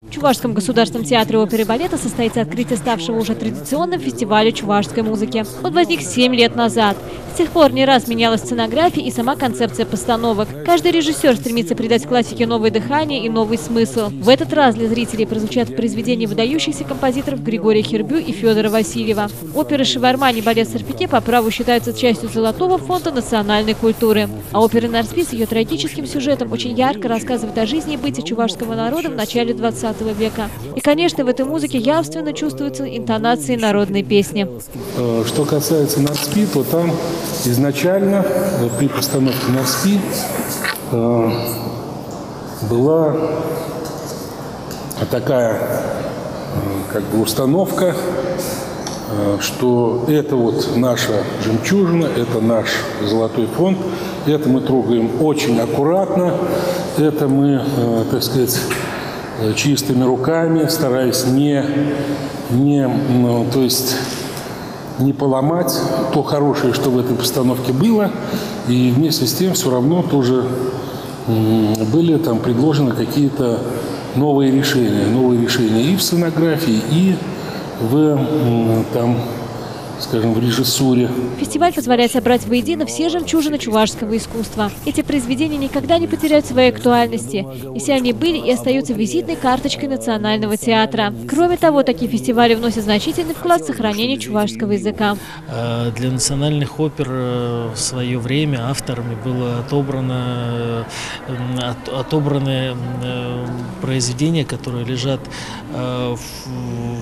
В Чувашском государственном театре оперы и балета состоится открытие ставшего уже традиционным фестиваля чувашской музыки. Он возник 7 лет назад. С тех пор не раз менялась сценография и сама концепция постановок. Каждый режиссер стремится придать классике новое дыхание и новый смысл. В этот раз для зрителей прозвучат произведения выдающихся композиторов Григория Хирбю и Федора Васильева. Оперы «Шевармань» и балет «Сарпике» по праву считаются частью Золотого фонда национальной культуры. А опера «Нарспи» с ее трагическим сюжетом очень ярко рассказывает о жизни и быте чувашского народа в начале 20 века. И, конечно, в этой музыке явственно чувствуются интонации народной песни. Что касается «Нарспи», то там изначально при постановке «Нарспи» была такая установка, что это вот наша жемчужина, это наш золотой фонд, это мы трогаем очень аккуратно, это мы, так сказать, чистыми руками, стараясь не поломать то хорошее, что в этой постановке было, и вместе с тем все равно тоже были там предложены какие-то новые решения и в сценографии, и в режиссуре. Фестиваль позволяет собрать воедино все жемчужины чувашского искусства. Эти произведения никогда не потеряют своей актуальности. И все они были и остаются визитной карточкой Национального театра. Кроме того, такие фестивали вносят значительный вклад в сохранение чувашского языка. Для национальных опер в свое время авторами было отобраны произведения, которые лежат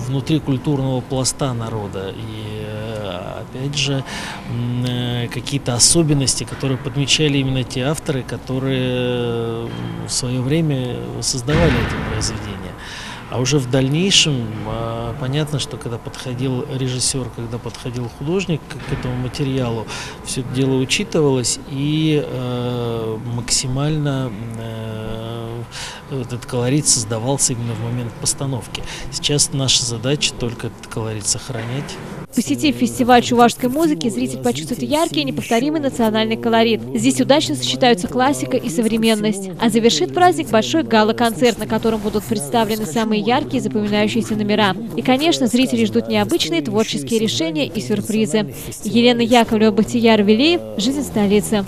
внутри культурного пласта народа. И опять же, какие-то особенности, которые подмечали именно те авторы, которые в свое время создавали эти произведения. А уже в дальнейшем понятно, что когда подходил режиссер, когда подходил художник к этому материалу, все это дело учитывалось и максимально этот колорит создавался именно в момент постановки. Сейчас наша задача только этот колорит сохранять. Посетив фестиваль чувашской музыки, зритель почувствует яркий и неповторимый национальный колорит. Здесь удачно сочетаются классика и современность. А завершит праздник большой гала-концерт, на котором будут представлены самые яркие и запоминающиеся номера. И, конечно, зрители ждут необычные творческие решения и сюрпризы. Елена Яковлева, Бахтияр Велиев. Жизнь столицы.